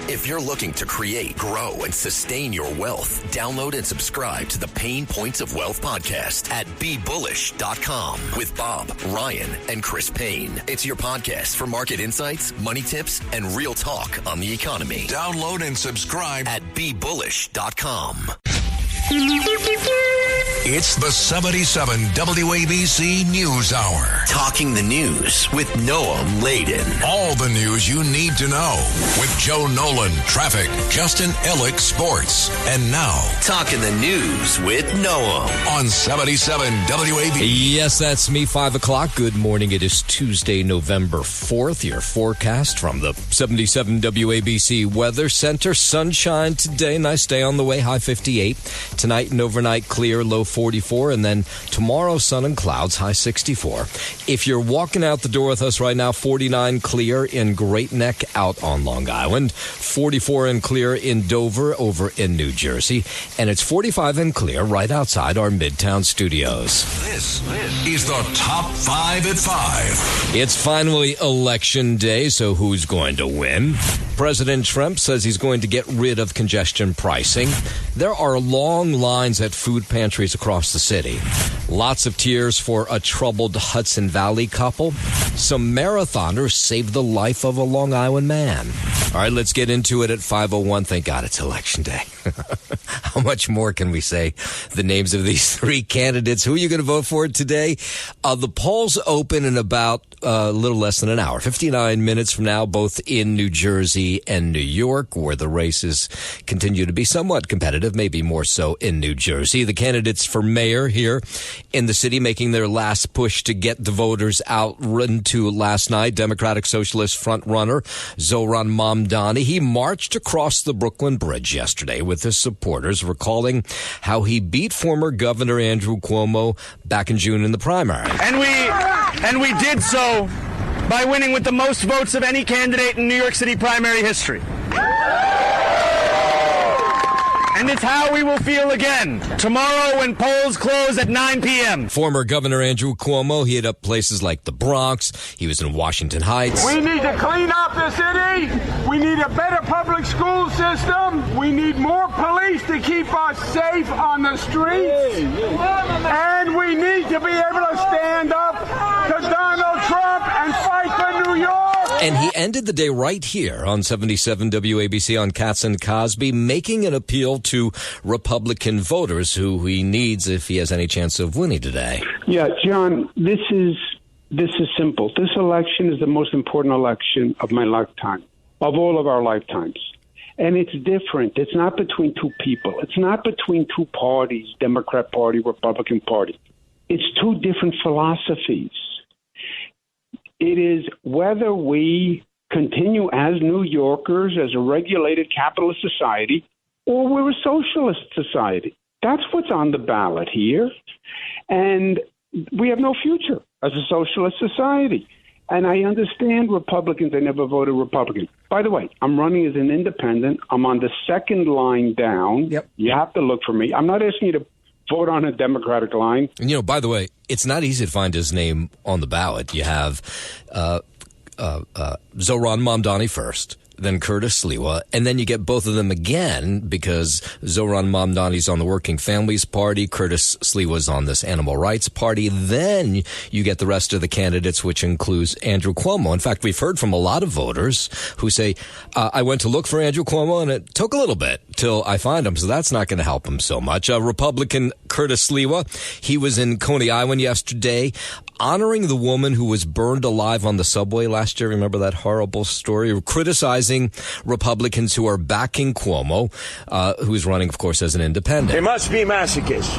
If you're looking to create, grow, and sustain your wealth, download and subscribe to the Pain Points of Wealth podcast at BeBullish.com with Bob, Ryan, and Chris Payne. It's your podcast for market insights, money tips, and real talk on the economy. Download and subscribe at BeBullish.com. It's the 77 WABC News Hour. Talking the news with Noam Laden. All the news you need to know with Joe Nolan, traffic, Justin Ellick, sports. And now, Talking the News with Noam on 77 WABC. Yes, that's me, 5 o'clock. Good morning. It is Tuesday, November 4th. Your forecast from the 77 WABC Weather Center. Sunshine today. Nice day on the way. High 58. Tonight and overnight clear, low 44, and then tomorrow sun and clouds, high 64. If you're walking out the door with us right now, 49 clear in Great Neck out on Long Island, 44 and clear in Dover over in New Jersey, and it's 45 and clear right outside our Midtown studios. This is the Top 5 at 5. It's finally election day, so who's going to win? President Trump says he's going to get rid of congestion pricing. There are long lines at food pantries across the city. Lots of tears for a troubled Hudson Valley couple. Some marathoners saved the life of a Long Island man. All right, let's get into it at 5:01. Thank God it's election day. How much more can we say? The names of these three candidates. Who are you going to vote for today? The polls open in about a little less than an hour, 59 minutes from now, both in New Jersey and New York, where the races continue to be somewhat competitive, maybe more so in New Jersey. The candidates for mayor here in the city making their last push to get the voters out into last night. Democratic Socialist frontrunner Zohran Mamdani. He marched across the Brooklyn Bridge yesterday with his supporters, recalling how he beat former Governor Andrew Cuomo back in June in the primary. And we did so by winning with the most votes of any candidate in New York City primary history. And it's how we will feel again tomorrow when polls close at 9 p.m. Former Governor Andrew Cuomo, he hit up places like the Bronx. He was in Washington Heights. We need to clean up the city. We need a better public school system. We need more police to keep us safe on the streets. And we need to be able to stand up to Donald Trump and fight for New York. And he ended the day right here on 77 WABC on Katz and Cosby, making an appeal to Republican voters who he needs if he has any chance of winning today. Yeah, John, this is simple. This election is the most important election of my lifetime, of all of our lifetimes. And it's different. It's not between two people. It's not between two parties, Democrat Party, Republican Party. It's two different philosophies. It is whether we continue as New Yorkers, as a regulated capitalist society, or we're a socialist society. That's what's on the ballot here. And we have no future as a socialist society. And I understand Republicans, they never voted Republican. By the way, I'm running as an independent. I'm on the second line down. Yep. You have to look for me. I'm not asking you to vote on a Democratic line. And, by the way, it's not easy to find his name on the ballot. You have Zohran Mamdani first, then Curtis Sliwa, and then you get both of them again because Zohran Mamdani's on the Working Families Party, Curtis Sliwa's on this Animal Rights Party. Then you get the rest of the candidates, which includes Andrew Cuomo. In fact, we've heard from a lot of voters who say, I went to look for Andrew Cuomo, and it took a little bit till I find him, so that's not going to help him so much. Republican Curtis Sliwa, he was in Coney Island yesterday, honoring the woman who was burned alive on the subway last year. Remember that horrible story? Criticizing Republicans who are backing Cuomo, who's running, of course, as an independent. They must be masochists.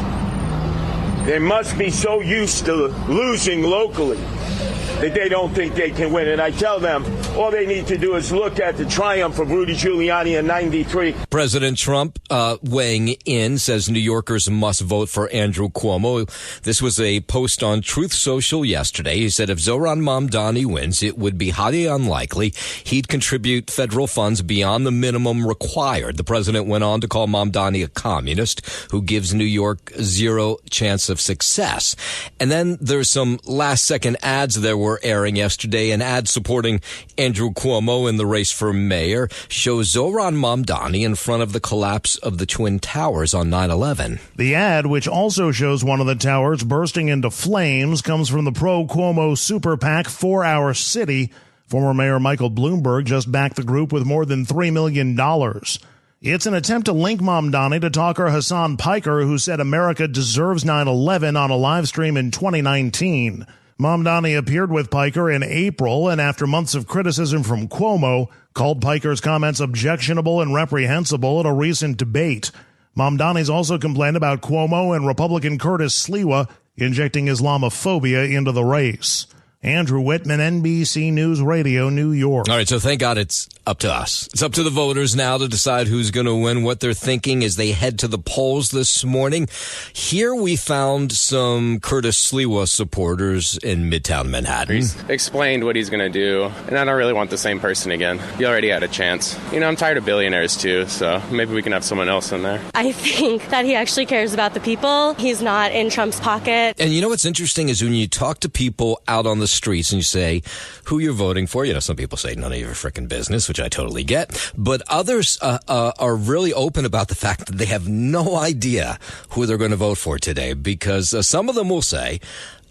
They must be so used to losing locally that they don't think they can win. And I tell them all they need to do is look at the triumph of Rudy Giuliani in '93. President Trump weighing in says New Yorkers must vote for Andrew Cuomo. This was a post on Truth Social yesterday. He said if Zohran Mamdani wins, it would be highly unlikely he'd contribute federal funds beyond the minimum required. The president went on to call Mamdani a communist who gives New York zero chance of success. And then there's some last-second ads that were airing yesterday, an ad supporting Andrew Cuomo in the race for mayor shows Zohran Mamdani in front of the collapse of the Twin Towers on 9/11. The ad, which also shows one of the towers bursting into flames, comes from the pro-Cuomo super PAC 4 Hour City. Former Mayor Michael Bloomberg just backed the group with more than $3 million. It's an attempt to link Mamdani to talker Hassan Piker, who said America deserves 9/11 on a live stream in 2019. Mamdani appeared with Piker in April, and after months of criticism from Cuomo, called Piker's comments objectionable and reprehensible at a recent debate. Mamdani's also complained about Cuomo and Republican Curtis Sliwa injecting Islamophobia into the race. Andrew Whitman, NBC News Radio, New York. All right, so thank God it's up to us. It's up to the voters now to decide who's going to win, what they're thinking as they head to the polls this morning. Here we found some Curtis Sliwa supporters in Midtown Manhattan. He's explained what he's going to do, and I don't really want the same person again. He already had a chance. I'm tired of billionaires too, so maybe we can have someone else in there. I think that he actually cares about the people. He's not in Trump's pocket. And you know what's interesting is when you talk to people out on the streets and you say who you're voting for, some people say none of your freaking business, which I totally get, but others are really open about the fact that they have no idea who they're going to vote for today, because some of them will say,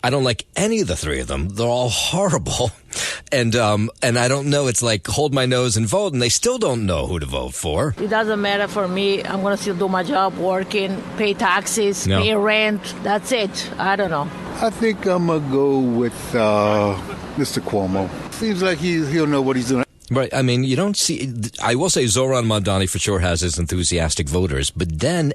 I don't like any of the three of them. They're all horrible. And I don't know. It's like hold my nose and vote, and they still don't know who to vote for. It doesn't matter for me. I'm going to still do my job, working, pay taxes, pay rent. That's it. I don't know. I think I'm going to go with Mr. Cuomo. Seems like he'll know what he's doing. Right. I mean, you don't see, I will say Zohran Mamdani for sure has his enthusiastic voters, but then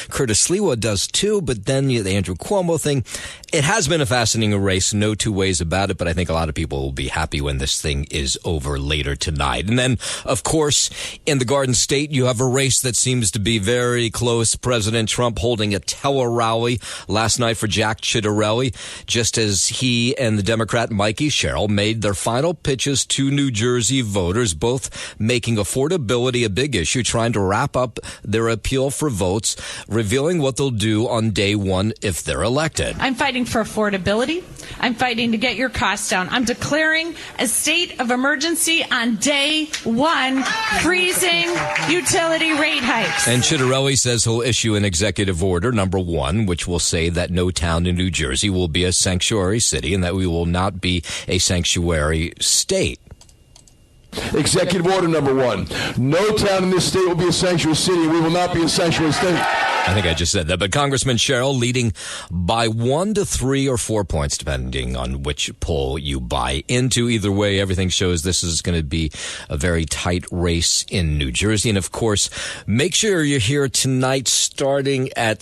Curtis Sliwa does too, but then the Andrew Cuomo thing, it has been a fascinating race, no two ways about it, but I think a lot of people will be happy when this thing is over later tonight. And then, of course, in the Garden State, you have a race that seems to be very close. President Trump holding a tele-rally last night for Jack Ciattarelli, just as he and the Democrat Mikey Sherrill made their final pitches to New Jersey voters, both making affordability a big issue, trying to wrap up their appeal for votes, revealing what they'll do on day one if they're elected. I'm fighting for affordability. I'm fighting to get your costs down. I'm declaring a state of emergency on day one, freezing utility rate hikes. And Ciattarelli says he'll issue an executive order, number one, which will say that no town in New Jersey will be a sanctuary city and that we will not be a sanctuary state. Executive order number one. No town in this state will be a sanctuary city. We will not be a sanctuary state. I think I just said that. But Congressman Sherrill leading by 1 to 3 or 4 points, depending on which poll you buy into. Either way, everything shows this is going to be a very tight race in New Jersey. And, of course, make sure you're here tonight starting at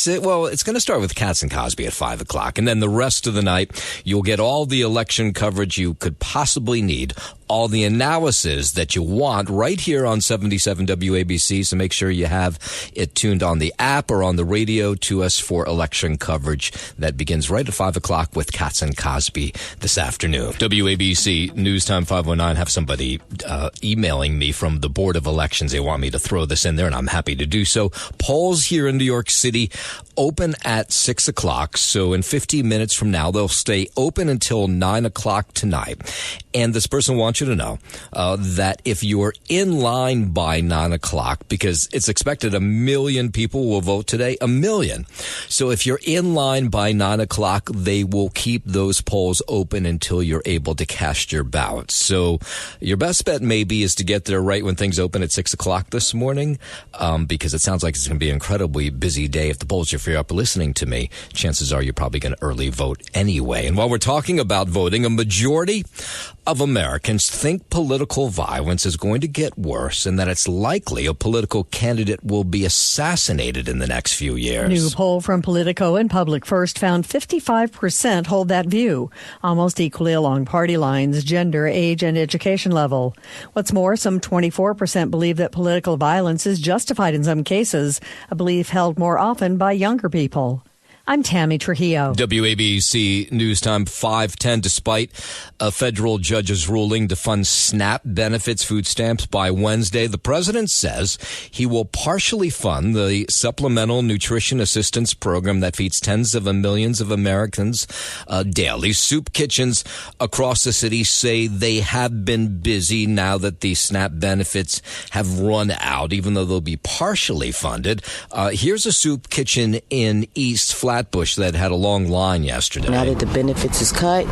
it's going to start with Katz and Cosby at 5 o'clock. And then the rest of the night, you'll get all the election coverage you could possibly need, all the analysis that you want right here on 77 WABC. So make sure you have it tuned on the app or on the radio to us for election coverage that begins right at 5 o'clock with Katz and Cosby this afternoon. WABC News Time 509. Have somebody emailing me from the Board of Elections. They want me to throw this in there, and I'm happy to do so. Polls here in New York City open at 6 o'clock. So in 15 minutes from now, they'll stay open until 9 o'clock tonight. And this person wants you to know that if you're in line by 9 o'clock, because it's expected 1 million people will vote today, 1 million. So if you're in line by 9 o'clock, they will keep those polls open until you're able to cast your ballot. So your best bet maybe is to get there right when things open at 6 o'clock this morning, because it sounds like it's going to be an incredibly busy day. If the polls are free up listening to me, chances are you're probably going to early vote anyway. And while we're talking about voting, a majority of Americans think political violence is going to get worse and that it's likely a political candidate will be assassinated in the next few years. New poll from Politico and Public First found 55% hold that view, almost equally along party lines, gender, age, and education level. What's more, some 24% believe that political violence is justified in some cases, a belief held more often by younger people. I'm Tammy Trujillo. WABC News Time 5:10. Despite a federal judge's ruling to fund SNAP benefits food stamps by Wednesday, the president says he will partially fund the Supplemental Nutrition Assistance Program that feeds tens of millions of Americans daily. Soup kitchens across the city say they have been busy now that the SNAP benefits have run out, even though they'll be partially funded. Here's a soup kitchen in East Flatbush that had a long line yesterday. Now that the benefits is cut,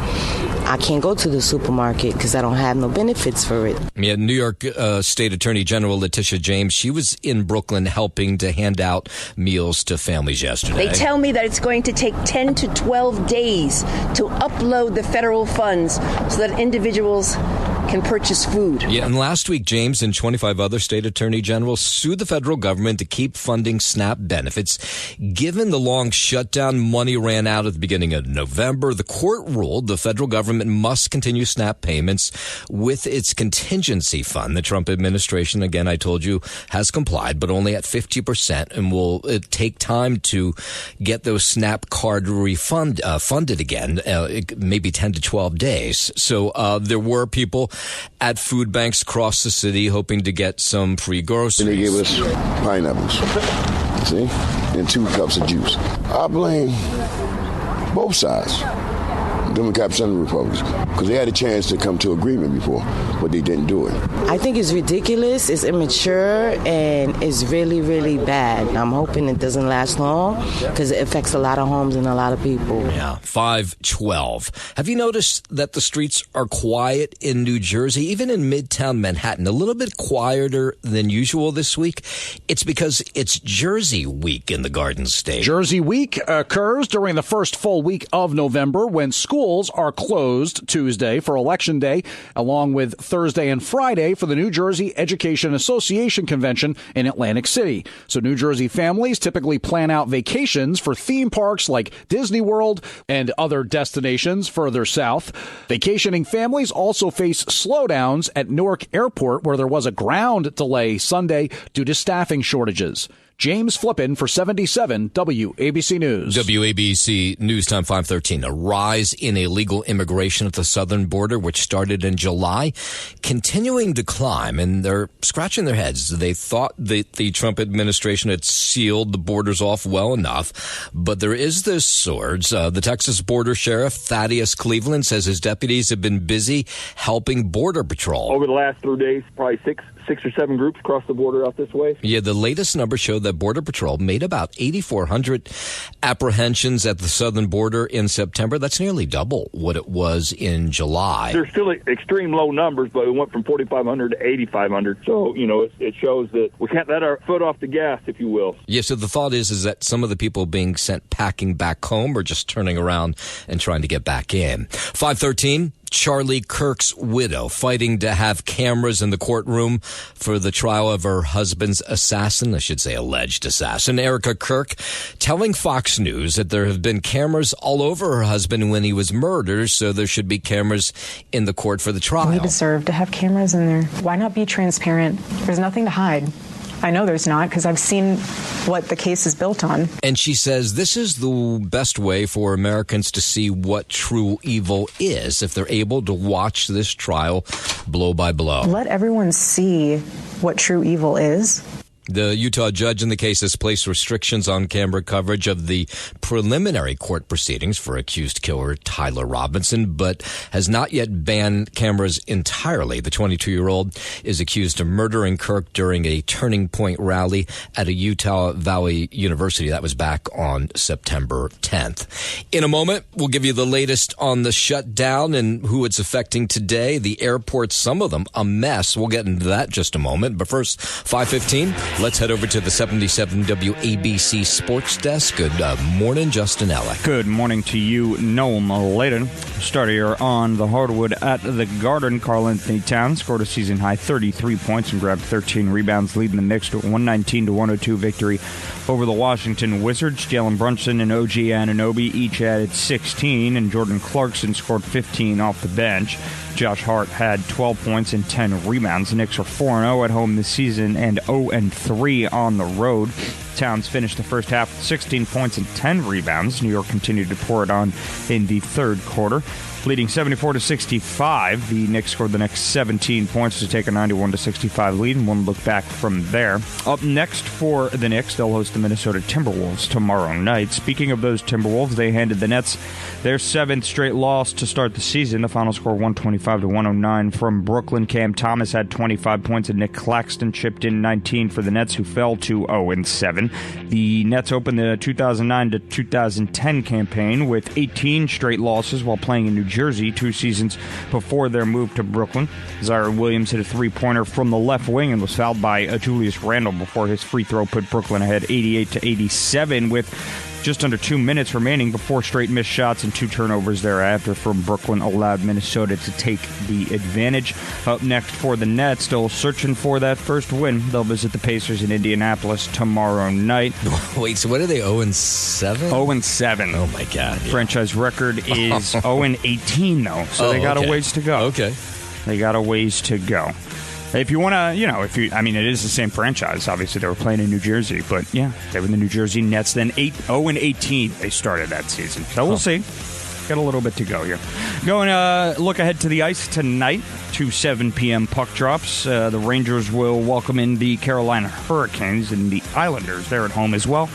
I can't go to the supermarket because I don't have no benefits for it. Yeah, New York State Attorney General Letitia James, she was in Brooklyn helping to hand out meals to families yesterday. They tell me that it's going to take 10 to 12 days to upload the federal funds so that individuals can purchase food. Yeah, and last week, James and 25 other state attorney generals sued the federal government to keep funding SNAP benefits. Given the long shutdown, money ran out at the beginning of November. The court ruled the federal government must continue SNAP payments with its contingency fund. The Trump administration, again, I told you, has complied, but only at 50%, and will take time to get those SNAP card funded again, maybe 10 to 12 days. So there were people at food banks across the city hoping to get some free groceries. And they gave us pineapples, see, and 2 cups of juice. I blame both sides, Democrats and the Republicans, because they had a chance to come to agreement before, but they didn't do it. I think it's ridiculous, it's immature, and it's really, really bad. I'm hoping it doesn't last long because it affects a lot of homes and a lot of people. Yeah, 5:12. Have you noticed that the streets are quiet in New Jersey, even in Midtown Manhattan, a little bit quieter than usual this week? It's because it's Jersey Week in the Garden State. Jersey Week occurs during the first full week of November when schools are closed Tuesday for Election Day, along with Thursday and Friday for the New Jersey Education Association Convention in Atlantic City. So New Jersey families typically plan out vacations for theme parks like Disney World and other destinations further south. Vacationing families also face slowdowns at Newark Airport, where there was a ground delay Sunday due to staffing shortages. James Flippin for 77 WABC News. WABC News Time 5:13. A rise in illegal immigration at the southern border, which started in July, continuing to climb, and they're scratching their heads. They thought that the Trump administration had sealed the borders off well enough, but there is this surge. The Texas border sheriff, Thaddeus Cleveland, says his deputies have been busy helping Border Patrol. Over the last 3 days, probably six or seven groups crossed the border out this way. Yeah, the latest numbers show that Border Patrol made about 8,400 apprehensions at the southern border in September. That's nearly double what it was in July. They're still extreme low numbers, but it went from 4,500 to 8,500. So, it shows that we can't let our foot off the gas, if you will. Yeah, so the thought is that some of the people being sent packing back home are just turning around and trying to get back in. 5:13. Charlie Kirk's widow fighting to have cameras in the courtroom for the trial of her husband's assassin, I should say alleged assassin, Erica Kirk, telling Fox News that there have been cameras all over her husband when he was murdered, so there should be cameras in the court for the trial. We deserve to have cameras in there. Why not be transparent? There's nothing to hide. I know there's not, because I've seen what the case is built on. And she says this is the best way for Americans to see what true evil is if they're able to watch this trial blow by blow. Let everyone see what true evil is. The Utah judge in the case has placed restrictions on camera coverage of the preliminary court proceedings for accused killer Tyler Robinson, but has not yet banned cameras entirely. The 22-year-old is accused of murdering Kirk during a Turning Point rally at a Utah Valley University. That was back on September 10th. In a moment, we'll give you the latest on the shutdown and who it's affecting today. The airports, some of them, a mess. We'll get into that in just a moment. But first, 5:15. Let's head over to the 77 WABC Sports Desk. Good morning, Justin Ellick. Good morning to you, Noam Layden. Starter here on the hardwood at the Garden. Karl Anthony Towns scored a season-high 33 points and grabbed 13 rebounds, leading the Knicks to a 119-102 victory over the Washington Wizards. Jalen Brunson and OG Anunoby each added 16, and Jordan Clarkson scored 15 off the bench. Josh Hart had 12 points and 10 rebounds. The Knicks are 4-0 at home this season and 0-3 on the road. Towns finished the first half with 16 points and 10 rebounds. New York continued to pour it on in the third quarter. Leading 74-65, the Knicks scored the next 17 points to take a 91-65 lead, and one look back from there. Up next for the Knicks, they'll host the Minnesota Timberwolves tomorrow night. Speaking of those Timberwolves, they handed the Nets their 7th straight loss to start the season. The final score 125-109 from Brooklyn. Cam Thomas had 25 points, and Nick Claxton chipped in 19 for the Nets, who fell to 0-7. The Nets opened the 2009-2010 campaign with 18 straight losses while playing in New Jersey 2 seasons before their move to Brooklyn. Zion Williams hit a three-pointer from the left wing and was fouled by Julius Randle before his free throw put Brooklyn ahead 88-87 with just under 2 minutes remaining before straight missed shots and 2 turnovers thereafter from Brooklyn allowed Minnesota to take the advantage. Up next for the Nets, still searching for that first win. They'll visit the Pacers in Indianapolis tomorrow night. Wait, so what are they, 0-7? 0-7. Oh, my God. Yeah. Franchise record is 0-18, though, so they got a ways to go. Okay. They got a ways to go. If you want to, it is the same franchise. Obviously, they were playing in New Jersey, but yeah, they were the New Jersey Nets. Then 0-18 they started that season. So we'll see. Got a little bit to go here. Going look ahead to the ice tonight. 2 7 p.m. puck drops. The Rangers will welcome in the Carolina Hurricanes, and the Islanders. They're at home as well.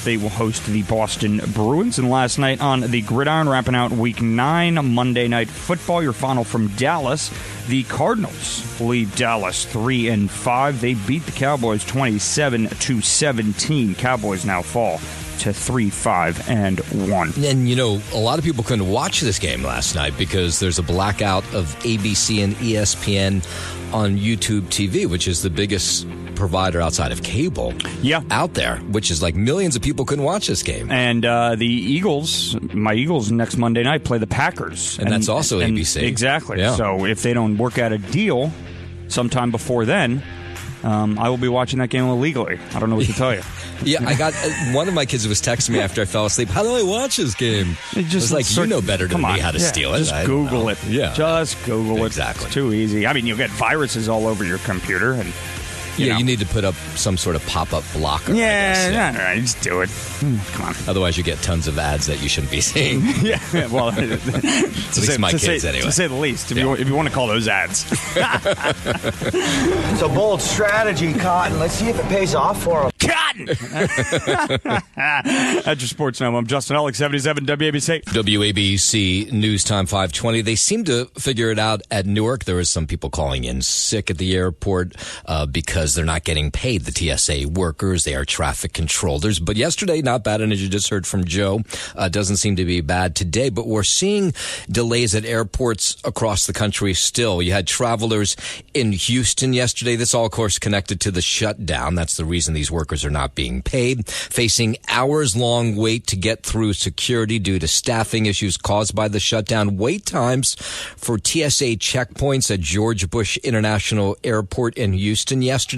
They will host the Boston Bruins. And last night on the gridiron, wrapping out Week 9, Monday Night Football, your final from Dallas. The Cardinals leave Dallas 3-5. They beat the Cowboys 27-17. Cowboys now fall to 3-5-1. And, a lot of people couldn't watch this game last night because there's a blackout of ABC and ESPN on YouTube TV, which is the biggest provider outside of cable out there, which is like millions of people couldn't watch this game. And the Eagles, my Eagles next Monday night play the Packers. And that's also ABC. Exactly. Yeah. So if they don't work out a deal sometime before then, I will be watching that game illegally. I don't know what to tell you. Yeah, I got one of my kids was texting me after I fell asleep. How do I watch this game? Just like, you know better than me how to steal it. Just Google it. Yeah. Just Google it. Exactly. It's too easy. I mean, you'll get viruses all over your computer. And you need to put up some sort of pop-up blocker. Yeah, all right, just do it. Come on. Otherwise, you get tons of ads that you shouldn't be seeing. Yeah, well, at least my kids, anyway. To say the least, if you want to call those ads. It's a bold strategy, Cotton. Let's see if it pays off for them. Cotton! At your Sports Now, I'm Justin Ellick, 77 WABC. WABC News Time 520. They seem to figure it out at Newark. There was some people calling in sick at the airport because they're not getting paid. The TSA workers, they are traffic controllers. But yesterday, not bad. And as you just heard from Joe, doesn't seem to be bad today. But we're seeing delays at airports across the country still. You had travelers in Houston yesterday. This all, of course, connected to the shutdown. That's the reason these workers are not being paid. Facing hours-long wait to get through security due to staffing issues caused by the shutdown. Wait times for TSA checkpoints at George Bush International Airport in Houston yesterday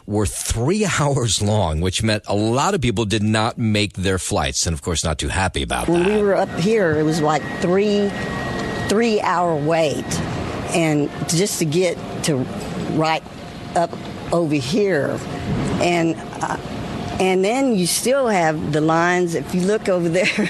were 3 hours long, which meant a lot of people did not make their flights, and of course not too happy about that. When we were up here, it was like 3-hour wait, and just to get to right up over here, and then you still have the lines. If you look over there,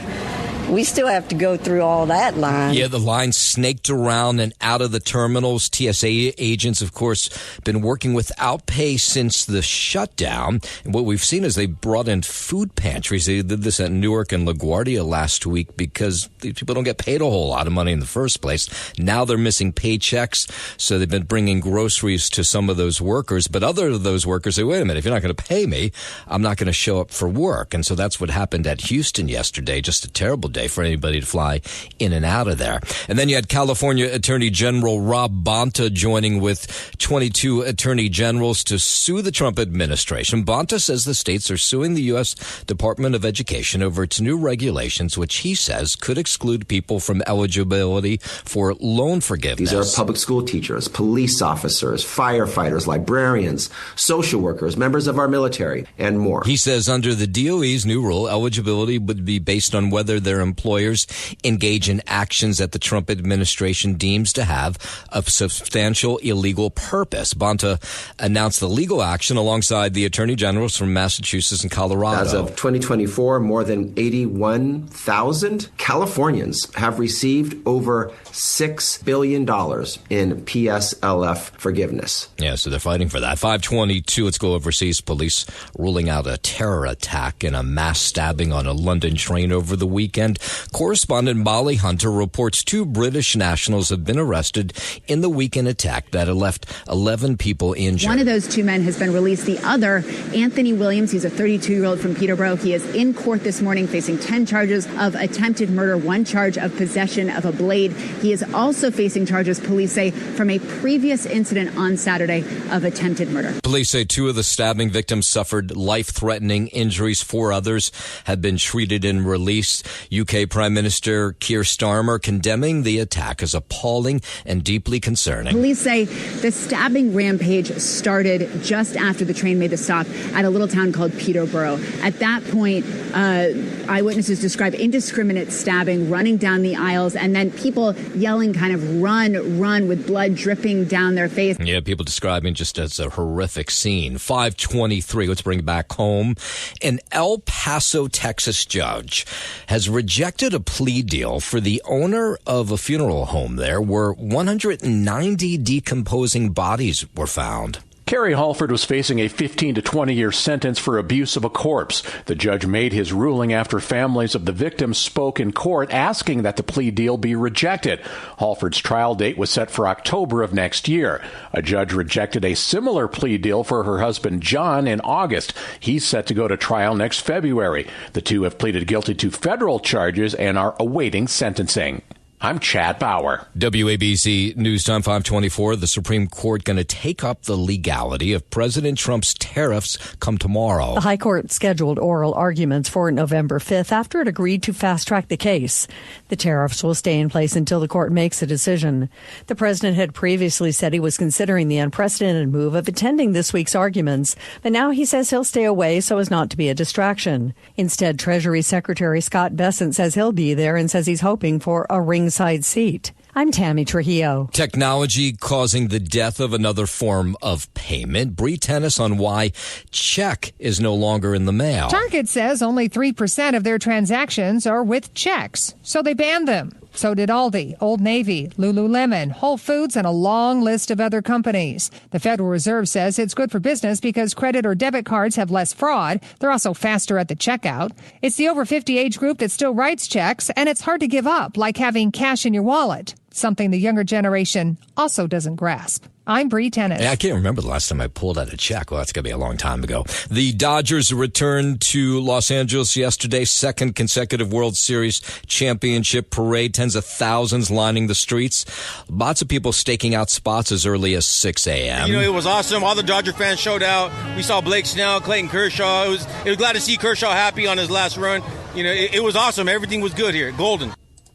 we still have to go through all that line. Yeah, the line snaked around and out of the terminals. TSA agents, of course, been working without pay since the shutdown. And what we've seen is they brought in food pantries. They did this at Newark and LaGuardia last week because these people don't get paid a whole lot of money in the first place. Now they're missing paychecks, so they've been bringing groceries to some of those workers. But other of those workers say, wait a minute, if you're not going to pay me, I'm not going to show up for work. And so that's what happened at Houston yesterday. Just a terrible day for anybody to fly in and out of there. And then you had California Attorney General Rob Bonta joining with 22 attorney generals to sue the Trump administration. Bonta says the states are suing the U.S. Department of Education over its new regulations, which he says could exclude people from eligibility for loan forgiveness. These are public school teachers, police officers, firefighters, librarians, social workers, members of our military, and more. He says under the DOE's new rule, eligibility would be based on whether they're employers engage in actions that the Trump administration deems to have a substantial illegal purpose. Bonta announced the legal action alongside the attorney generals from Massachusetts and Colorado. As of 2024, more than 81,000 Californians have received over $6 billion in PSLF forgiveness. Yeah, so they're fighting for that. 522, let's go overseas. Police ruling out a terror attack and a mass stabbing on a London train over the weekend. Correspondent Molly Hunter reports 2 British nationals have been arrested in the weekend attack that had left 11 people injured. One of those 2 men has been released. The other, Anthony Williams, he's a 32-year-old from Peterborough. He is in court this morning facing 10 charges of attempted murder, 1 charge of possession of a blade. He is also facing charges, police say, from a previous incident on Saturday of attempted murder. Police say 2 of the stabbing victims suffered life-threatening injuries. 4 others have been treated and released. UK Prime Minister Keir Starmer condemning the attack as appalling and deeply concerning. Police say the stabbing rampage started just after the train made the stop at a little town called Peterborough. At that point, eyewitnesses describe indiscriminate stabbing, running down the aisles, and then people yelling kind of run, run, with blood dripping down their face. Yeah, people describing just as a horrific scene. 523, let's bring it back home. An El Paso, Texas judge has rejected a plea deal for the owner of a funeral home there where 190 decomposing bodies were found. Carrie Halford was facing a 15 to 20-year sentence for abuse of a corpse. The judge made his ruling after families of the victims spoke in court asking that the plea deal be rejected. Halford's trial date was set for October of next year. A judge rejected a similar plea deal for her husband John in August. He's set to go to trial next February. The 2 have pleaded guilty to federal charges and are awaiting sentencing. I'm Chad Bauer. WABC News Time 524. The Supreme Court going to take up the legality of President Trump's tariffs come tomorrow. The High Court scheduled oral arguments for November 5th after it agreed to fast-track the case. The tariffs will stay in place until the court makes a decision. The president had previously said he was considering the unprecedented move of attending this week's arguments, but now he says he'll stay away so as not to be a distraction. Instead, Treasury Secretary Scott Bessent says he'll be there and says he's hoping for a ringside seat. I'm Tammy Trujillo. Technology causing the death of another form of payment. Bree Tennis on why check is no longer in the mail. Target says only 3% of their transactions are with checks, so they banned them. So did Aldi, Old Navy, Lululemon, Whole Foods, and a long list of other companies. The Federal Reserve says it's good for business because credit or debit cards have less fraud. They're also faster at the checkout. It's the over 50 age group that still writes checks, and it's hard to give up, like having cash in your wallet, something the younger generation also doesn't grasp. I'm Bree Tennis. I can't remember the last time I pulled out a check. Well, that's going to be a long time ago. The Dodgers returned to Los Angeles yesterday, 2nd consecutive World Series championship parade. Tens of thousands lining the streets. Lots of people staking out spots as early as 6 a.m. You know, it was awesome. All the Dodger fans showed out. We saw Blake Snell, Clayton Kershaw. It was glad to see Kershaw happy on his last run. You know, it was awesome. Everything was good here. Golden.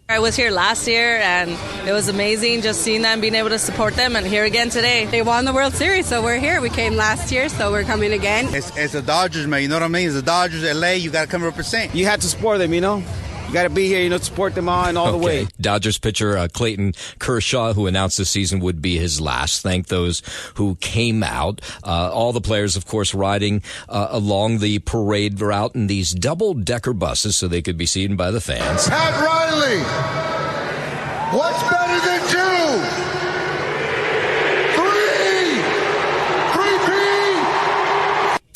I was here last year, and it was amazing just seeing them, being able to support them, and here again today. They won the World Series, so we're here. We came last year, so we're coming again. It's the Dodgers, man. You know what I mean? It's the Dodgers, L.A. You got to come represent. You have to support them, you know? You got to be here, support them all the way. Dodgers pitcher Clayton Kershaw, who announced the season would be his last, thanked those who came out. All the players, of course, riding along the parade route in these double-decker buses so they could be seen by the fans. Pat Riley! What's better than 2? 3! 3P!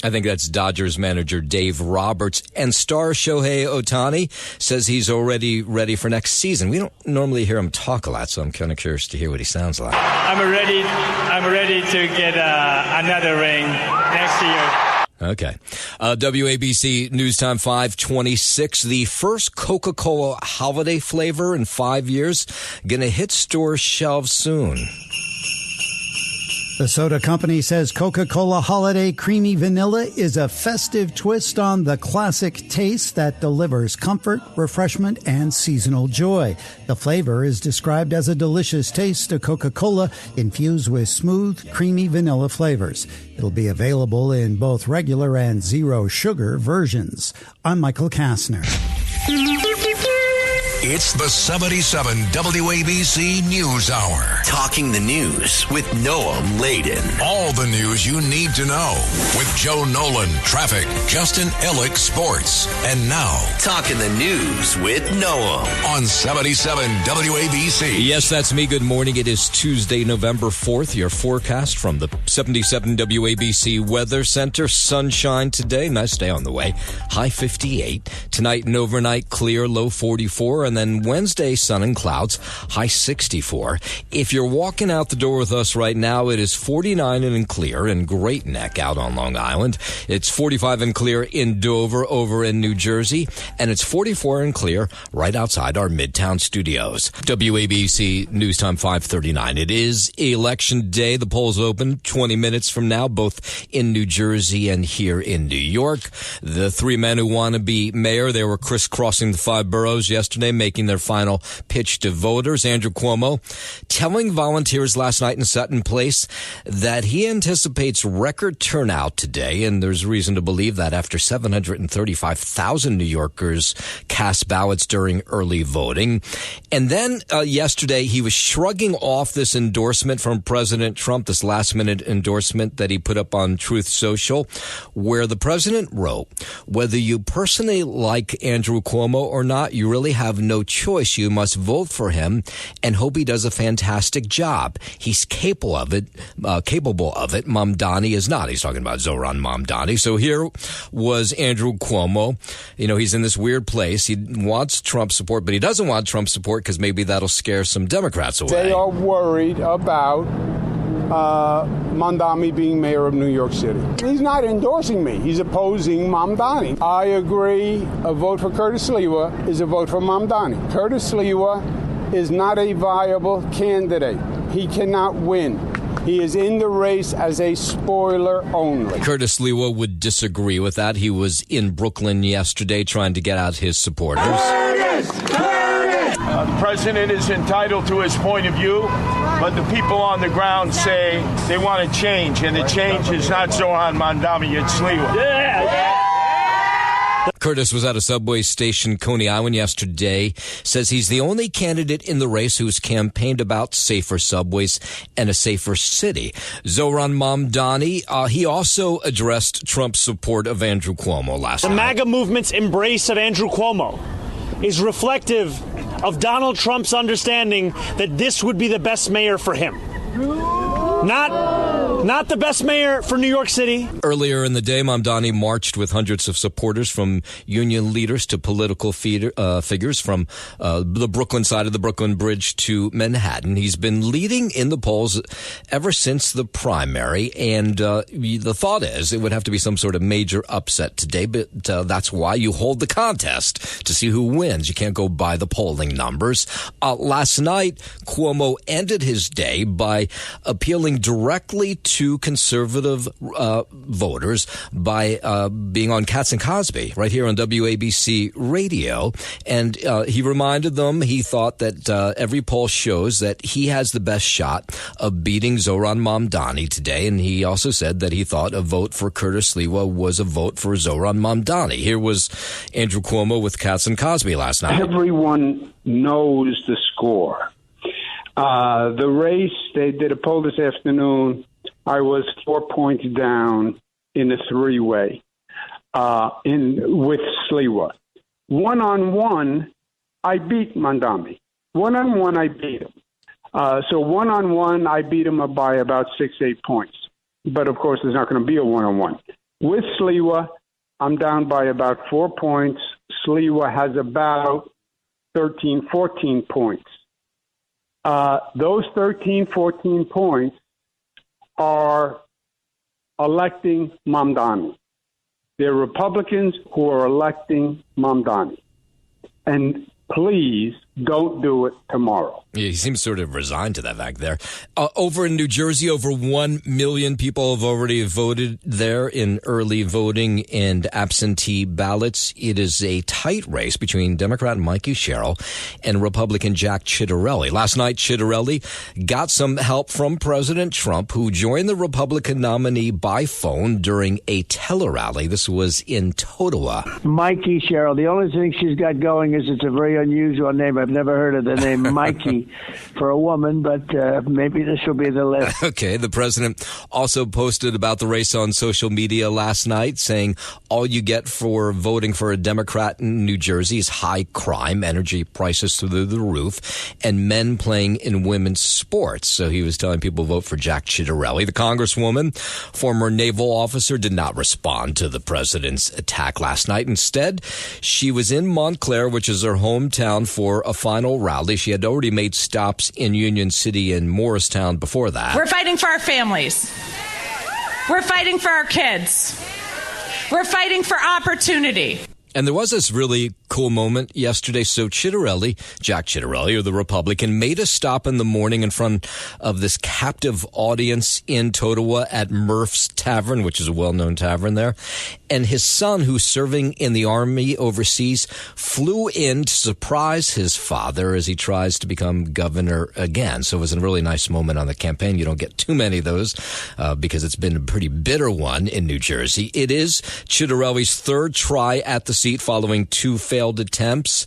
I think that's Dodgers manager Dave Roberts. And star Shohei Ohtani says he's already ready for next season. We don't normally hear him talk a lot, so I'm kind of curious to hear what he sounds like. I'm ready to get another ring next year. Okay. WABC News Time 526. The first Coca-Cola holiday flavor in 5 years going to hit store shelves soon. The soda company says Coca-Cola Holiday Creamy Vanilla is a festive twist on the classic taste that delivers comfort, refreshment, and seasonal joy. The flavor is described as a delicious taste of Coca-Cola infused with smooth, creamy vanilla flavors. It'll be available in both regular and zero sugar versions. I'm Michael Kastner. It's the 77 WABC News Hour. Talking the news with Noam Laden. All the news you need to know with Joe Nolan, traffic, Justin Ellick, sports. And now, Talking the news with Noam on 77 WABC. Yes, that's me. Good morning. It is Tuesday, November 4th. Your forecast from the 77 WABC Weather Center. Sunshine today. Nice day on the way. High 58. Tonight and overnight, clear, low 44. And then Wednesday, sun and clouds, high 64. If you're walking out the door with us right now, it is 49 and clear in Great Neck out on Long Island. It's 45 and clear in Dover over in New Jersey. And it's 44 and clear right outside our Midtown studios. WABC News Time 5:39. It is Election Day. The polls open 20 minutes from now, both in New Jersey and here in New York. The three men who want to be mayor, they were crisscrossing the five boroughs yesterday, making their final pitch to voters. Andrew Cuomo telling volunteers last night in Sutton Place that he anticipates record turnout today, and there's reason to believe that after 735,000 New Yorkers cast ballots during early voting. And then yesterday he was shrugging off this endorsement from President Trump, this last-minute endorsement that he put up on Truth Social, where the president wrote, "Whether you personally like Andrew Cuomo or not, you really have no choice. You must vote for him and hope he does a fantastic job. He's capable of it. Mamdani is not." He's talking about Zohran Mamdani. So here was Andrew Cuomo. You know, he's in this weird place. He wants Trump support, but he doesn't want Trump support because maybe that'll scare some Democrats away. They are worried about Mamdani being mayor of New York City. He's not endorsing me. He's opposing Mamdani. I agree. A vote for Curtis Sliwa is a vote for Mamdani. Curtis Sliwa is not a viable candidate. He cannot win. He is in the race as a spoiler only. Curtis Sliwa would disagree with that. He was in Brooklyn yesterday trying to get out his supporters. The president is entitled to his point of view, but the people on the ground say they want to change, and the change is not Zohran Mamdani, it's Sliwa. Yeah. Curtis was at a subway station, Coney Island, yesterday, says he's the only candidate in the race who's campaigned about safer subways and a safer city. Zohran Mamdani, he also addressed Trump's support of Andrew Cuomo last night. The MAGA movement's embrace of Andrew Cuomo is reflective of Donald Trump's understanding that this would be the best mayor for him. Not the best mayor for New York City. Earlier in the day, Mamdani marched with hundreds of supporters from union leaders to political figures from the Brooklyn side of the Brooklyn Bridge to Manhattan. He's been leading in the polls ever since the primary, and the thought is it would have to be some sort of major upset today, but that's why you hold the contest to see who wins. You can't go by the polling numbers. Last night, Cuomo ended his day by appealing directly to conservative voters by being on Katz and Cosby right here on WABC radio. And he reminded them he thought that every poll shows that he has the best shot of beating Zohran Mamdani today. And he also said that he thought a vote for Curtis Sliwa was a vote for Zohran Mamdani. Here was Andrew Cuomo with Katz and Cosby last night. Everyone knows the score. The race, they did a poll this afternoon. I was 4 points down in the three-way with Sliwa. One-on-one, I beat Mamdani. One-on-one, I beat him. So one-on-one, I beat him by about 6-8 points. But, of course, there's not going to be a one-on-one. With Sliwa, I'm down by about 4 points. Sliwa has about 13, 14 points. Those 13, 14 points are electing Mamdani. They're Republicans who are electing Mamdani. And please, Don't do it tomorrow. Yeah, he seems sort of resigned to that fact there. Over in New Jersey, over 1 million people have already voted there in early voting and absentee ballots. It is a tight race between Democrat Mikey Sherrill and Republican Jack Ciattarelli. Last night, Ciattarelli got some help from President Trump, who joined the Republican nominee by phone during a tele-rally. This was in Totowa. Mikey Sherrill. The only thing she's got going is it's a very unusual name. I've never heard of the name Mikey for a woman, but maybe this will be the list. Okay. The president also posted about the race on social media last night, saying all you get for voting for a Democrat in New Jersey is high crime, energy prices through the roof, and men playing in women's sports. So he was telling people to vote for Jack Ciattarelli. The congresswoman, former naval officer, did not respond to the president's attack last night. Instead, she was in Montclair, which is her hometown, for a final rally. She had already made stops in Union City and Morristown before that. We're fighting for our families. We're fighting for our kids. We're fighting for opportunity. And there was this really cool moment yesterday. So Jack Ciattarelli, or the Republican, made a stop in the morning in front of this captive audience in Totowa at Murph's Tavern, which is a well-known tavern there. And his son, who's serving in the Army overseas, flew in to surprise his father as he tries to become governor again. So it was a really nice moment on the campaign. You don't get too many of those because it's been a pretty bitter one in New Jersey. It is Ciattarelli's third try at the seat following two failed attempts.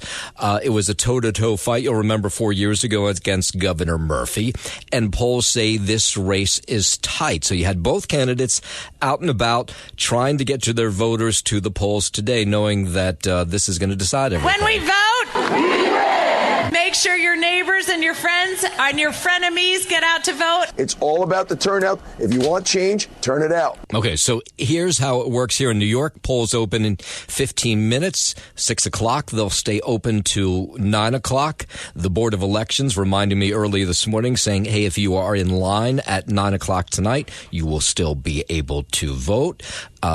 It was a toe-to-toe fight, you'll remember, 4 years ago against Governor Murphy. And polls say this race is tight. So you had both candidates out and about trying to get to their voters to the polls today, knowing that this is going to decide everything. When we vote, make sure your neighbors and your friends and your frenemies get out to vote. It's all about the turnout. If you want change, turn it out. Okay, so here's how it works here in New York. Polls open in 15 minutes, 6 o'clock. They'll stay open to 9 o'clock. The Board of Elections reminded me early this morning saying, hey, if you are in line at 9 o'clock tonight, you will still be able to vote.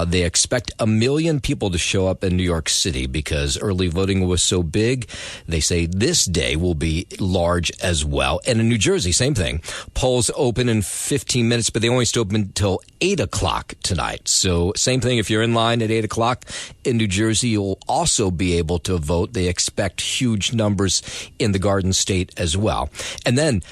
They expect 1 million people to show up in New York City because early voting was so big. They say this day will be large as well. And in New Jersey, same thing. Polls open in 15 minutes, but they only stay open until 8 o'clock tonight. So same thing. If you're in line at 8 o'clock in New Jersey, you'll also be able to vote. They expect huge numbers in the Garden State as well. And then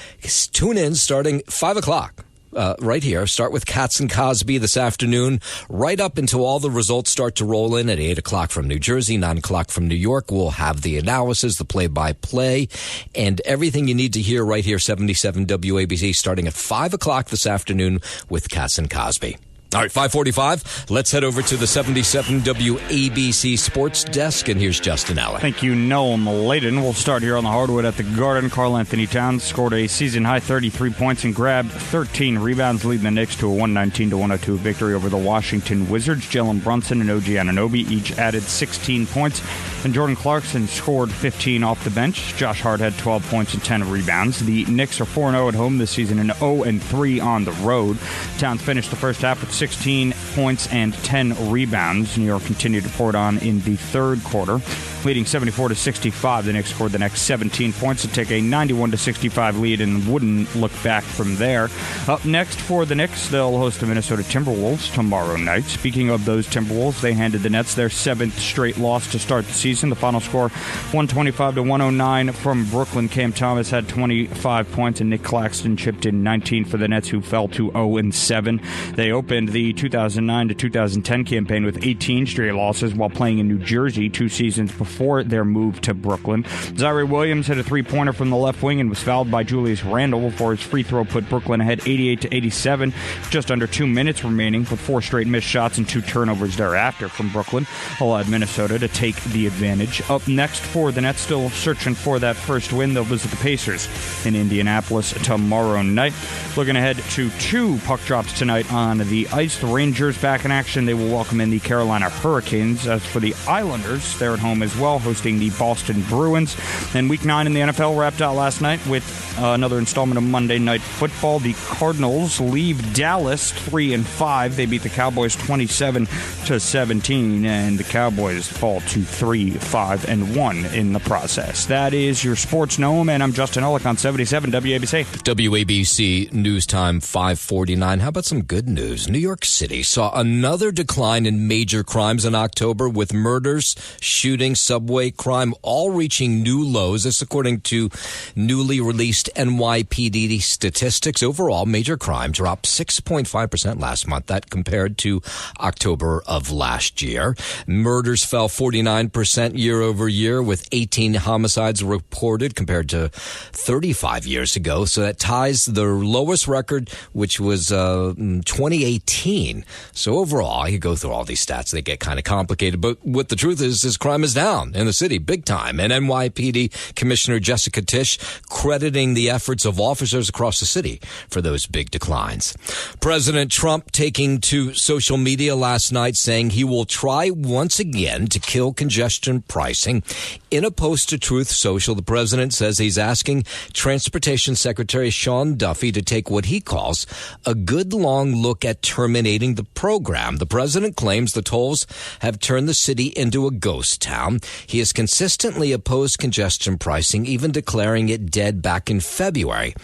tune in starting 5 o'clock. Right here. Start with Katz and Cosby this afternoon, right up until all the results start to roll in at 8 o'clock from New Jersey, 9 o'clock from New York. We'll have the analysis, the play-by-play, and everything you need to hear right here, 77 WABC, starting at 5 o'clock this afternoon with Katz and Cosby. All right, 5:45. Let's head over to the 77 WABC Sports Desk, and here's Justin Allen. Thank you, Noam Layden. We'll start here on the hardwood at the Garden. Karl Anthony Towns scored a season-high 33 points and grabbed 13 rebounds, leading the Knicks to a 119-102 victory over the Washington Wizards. Jalen Brunson and OG Anunoby each added 16 points, and Jordan Clarkson scored 15 off the bench. Josh Hart had 12 points and 10 rebounds. The Knicks are 4-0 at home this season and 0-3 on the road. Towns finished the first half with 16 points and 10 rebounds. New York continued to pour it on in the third quarter, leading 74-65. The Knicks scored the next 17 points to take a 91-65 lead and wouldn't look back from there. Up next for the Knicks, they'll host the Minnesota Timberwolves tomorrow night. Speaking of those Timberwolves, they handed the Nets their 7th straight loss to start the season. The final score, 125-109 from Brooklyn. Cam Thomas had 25 points and Nick Claxton chipped in 19 for the Nets, who fell to 0-7. They opened the 2009 to 2010 campaign with 18 straight losses while playing in New Jersey 2 seasons before their move to Brooklyn. Zaire Williams hit a three-pointer from the left wing and was fouled by Julius Randle before his free throw put Brooklyn ahead 88-87. Just under 2 minutes remaining, with 4 straight missed shots and 2 turnovers thereafter from Brooklyn allowed Minnesota to take the advantage. Up next for the Nets, still searching for that first win, they'll visit the Pacers in Indianapolis tomorrow night. Looking ahead to 2 puck drops tonight on the ice. The Rangers back in action. They will welcome in the Carolina Hurricanes. As for the Islanders, they're at home as well, hosting the Boston Bruins. And Week 9 in the NFL wrapped out last night with another installment of Monday Night Football. The Cardinals leave Dallas 3-5. They beat the Cowboys 27-17, and the Cowboys fall to 3-5-1 in the process. That is your Sports Gnome, and I'm Justin Ellick on 77 WABC. WABC News Time 5:49. How about some good news? New York City saw another decline in major crimes in October, with murders, shootings, subway crime all reaching new lows. This according to newly released NYPD statistics. Overall, major crime dropped 6.5% last month. That compared to October of last year. Murders fell 49% year over year, with 18 homicides reported compared to 35 years ago. So that ties the lowest record, which was 2018. So overall, you go through all these stats, they get kind of complicated. But what the truth is crime is down in the city big time. And NYPD Commissioner Jessica Tisch crediting the efforts of officers across the city for those big declines. President Trump taking to social media last night saying he will try once again to kill congestion pricing. In a post to Truth Social, the president says he's asking Transportation Secretary Sean Duffy to take what he calls a good long look at terminating the program. The president claims the tolls have turned the city into a ghost town. He has consistently opposed congestion pricing, even declaring it dead back in February.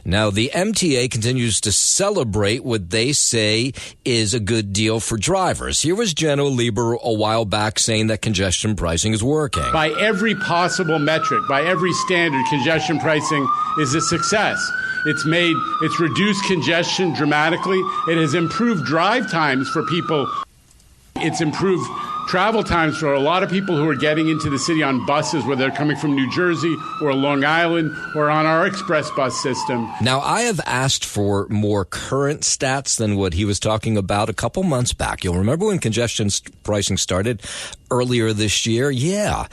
Now, the MTA continues to celebrate what they say is a good deal for drivers. Here was Jenno Lieber a while back saying that congestion pricing is working. By every possible metric, by every standard, congestion pricing is a success. It's reduced congestion dramatically. It has improved drive times for people. It's improved travel times for a lot of people who are getting into the city on buses, whether they're coming from New Jersey or Long Island or on our express bus system. Now, I have asked for more current stats than what he was talking about a couple months back. You'll remember when congestion pricing started earlier this year? Yeah.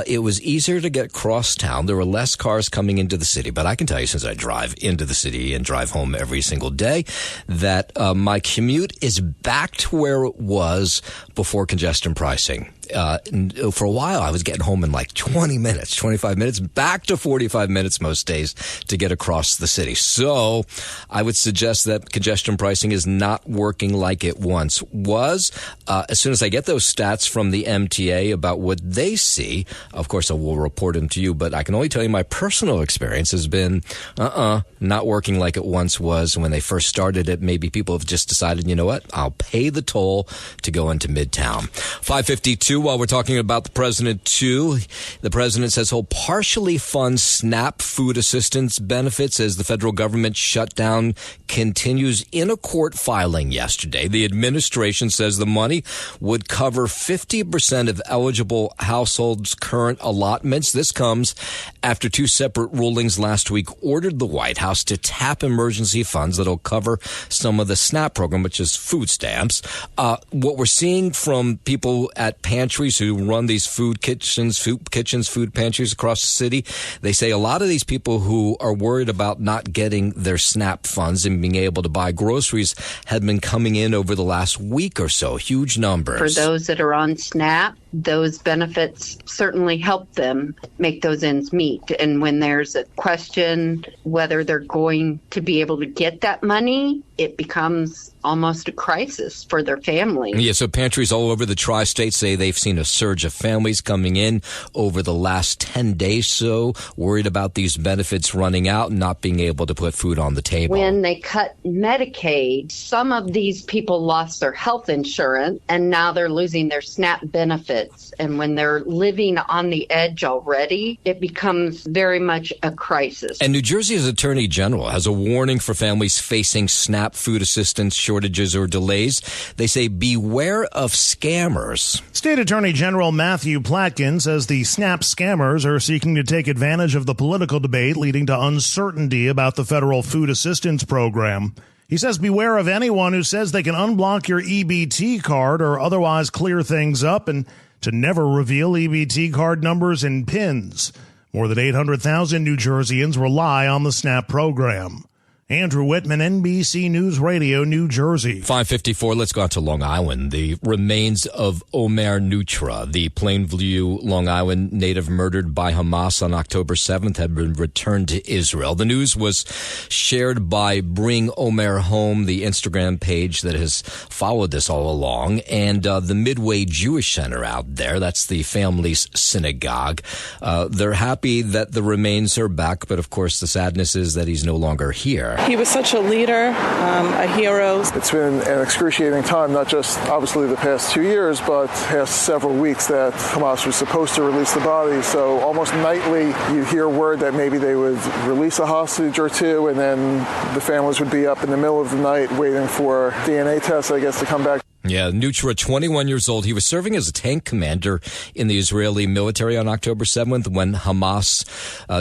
It was easier to get cross town. There were less cars coming into the city. But I can tell you, since I drive into the city and drive home every single day, that my commute is back to where it was before congestion pricing. For a while, I was getting home in like 20 minutes, 25 minutes, back to 45 minutes most days to get across the city. So I would suggest that congestion pricing is not working like it once was. As soon as I get those stats from the MTA about what they see, of course, I will report them to you. But I can only tell you my personal experience has been not working like it once was when they first started it. Maybe people have just decided, you know what, I'll pay the toll to go into Midtown. 5:52. While we're talking about the president, too, the president says he'll partially fund SNAP food assistance benefits as the federal government shutdown continues. In a court filing yesterday, the administration says the money would cover 50% of eligible households' current allotments. This comes after two separate rulings last week ordered the White House to tap emergency funds that'll cover some of the SNAP program, which is food stamps. What we're seeing from people at pantries who run these food pantries across the city, they say a lot of these people who are worried about not getting their SNAP funds and being able to buy groceries have been coming in over the last week or so. Huge numbers. For those that are on SNAP, those benefits certainly help them make those ends meet. And when there's a question whether they're going to be able to get that money, it becomes almost a crisis for their family. Yeah, so pantries all over the tri-state say they've seen a surge of families coming in over the last 10 days so, worried about these benefits running out and not being able to put food on the table. When they cut Medicaid, some of these people lost their health insurance and now they're losing their SNAP benefits. And when they're living on the edge already, it becomes very much a crisis. And New Jersey's Attorney General has a warning for families facing SNAP food assistance shortages or delays. They say beware of scammers. State Attorney General Matthew Platkin says the SNAP scammers are seeking to take advantage of the political debate leading to uncertainty about the federal food assistance program. He says beware of anyone who says they can unblock your EBT card or otherwise clear things up, and to never reveal EBT card numbers and PINs. More than 800,000 New Jerseyans rely on the SNAP program. Andrew Whitman, NBC News Radio, New Jersey. 5:54. Let's go out to Long Island. The remains of Omer Nutra, the Plainview, Long Island native murdered by Hamas on October 7th, have been returned to Israel. The news was shared by Bring Omer Home, the Instagram page that has followed this all along, and the Midway Jewish Center out there. That's the family's synagogue. They're happy that the remains are back, but of course the sadness is that he's no longer here. He was such a leader, a hero. It's been an excruciating time, not just obviously the past 2 years, but past several weeks that Hamas was supposed to release the body. So almost nightly you hear word that maybe they would release a hostage or two, and then the families would be up in the middle of the night waiting for DNA tests, I guess, to come back. Yeah, Nutra, 21 years old. He was serving as a tank commander in the Israeli military on October 7th when Hamas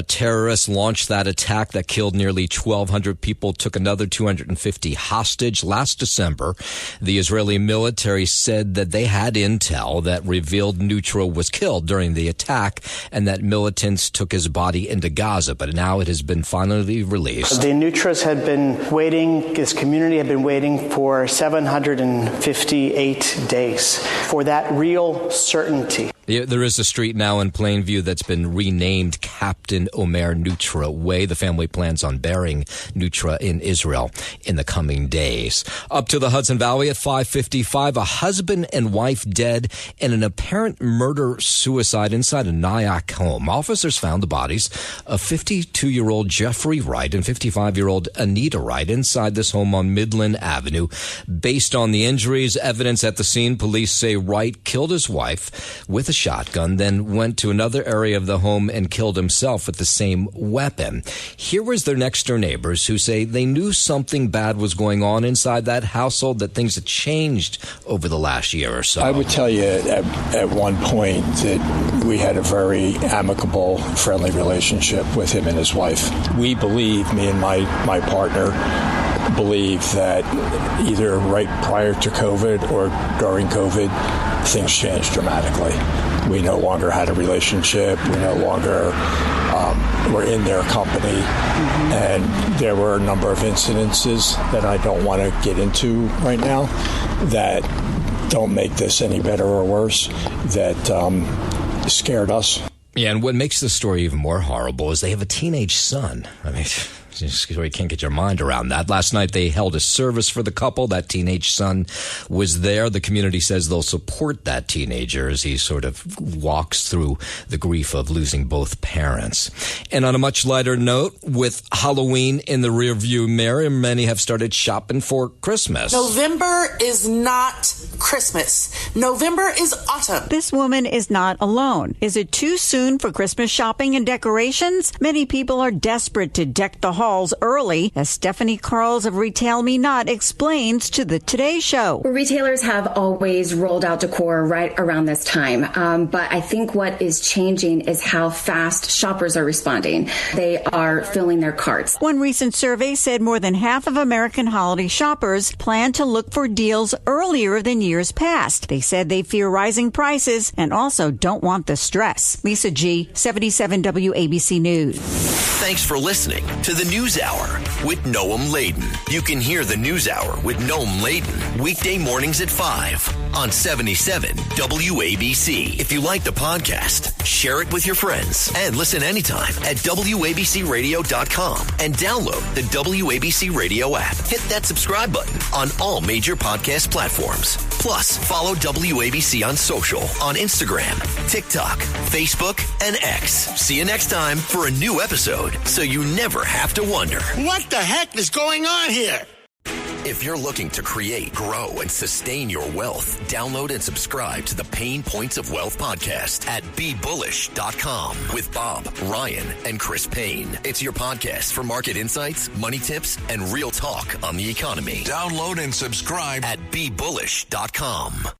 terrorists launched that attack that killed nearly 1,200 people, took another 250 hostage. Last December, the Israeli military said that they had intel that revealed Nutra was killed during the attack and that militants took his body into Gaza, but now it has been finally released. The Nutras had been waiting, this community had been waiting for 758 days for that real certainty. Yeah, there is a street now in Plainview that's been renamed Captain Omer Nutra Way. The family plans on burying Nutra in Israel in the coming days. Up to the Hudson Valley at 5:55, a husband and wife dead in an apparent murder-suicide inside a Nyack home. Officers found the bodies of 52-year-old Jeffrey Wright and 55-year-old Anita Wright inside this home on Midland Avenue. Based on the injuries, evidence at the scene, police say Wright killed his wife with a shotgun, then went to another area of the home and killed himself with the same weapon. Here was their next-door neighbors who say they knew something bad was going on inside that household, that things had changed over the last year or so. I would tell you at one point that we had a very amicable, friendly relationship with him and his wife. We believe, me and my partner, believe that either right prior to COVID or during COVID, things changed dramatically. We no longer had a relationship. We no longer were in their company. And there were a number of incidences that I don't want to get into right now that don't make this any better or worse, that scared us. Yeah, and what makes this story even more horrible is they have a teenage son. I mean, you can't get your mind around that. Last night, they held a service for the couple. That teenage son was there. The community says they'll support that teenager as he sort of walks through the grief of losing both parents. And on a much lighter note, with Halloween in the rearview mirror, many have started shopping for Christmas. November is not Christmas. November is autumn. This woman is not alone. Is it too soon for Christmas shopping and decorations? Many people are desperate to deck the halls early, as Stephanie Carls of Retail Me Not explains to the Today Show. Retailers have always rolled out decor right around this time, but I think what is changing is how fast shoppers are responding. They are filling their carts. One recent survey said more than half of American holiday shoppers plan to look for deals earlier than years past. They said they fear rising prices and also don't want the stress. Lisa G., 77 WABC News. Thanks for listening to the News Hour with Noam Laden. You can hear the News Hour with Noam Laden weekday mornings at 5 on 77 WABC. If you like the podcast, share it with your friends and listen anytime at WABCRadio.com and download the WABC Radio app. Hit that subscribe button on all major podcast platforms. Plus, follow WABC on social on Instagram, TikTok, Facebook, and X. See you next time for a new episode so you never have to wonder, what the heck is going on here? If you're looking to create, grow, and sustain your wealth, download and subscribe to the Pain Points of Wealth podcast at BeBullish.com with Bob, Ryan, and Chris Payne. It's your podcast for market insights, money tips, and real talk on the economy. Download and subscribe at BeBullish.com.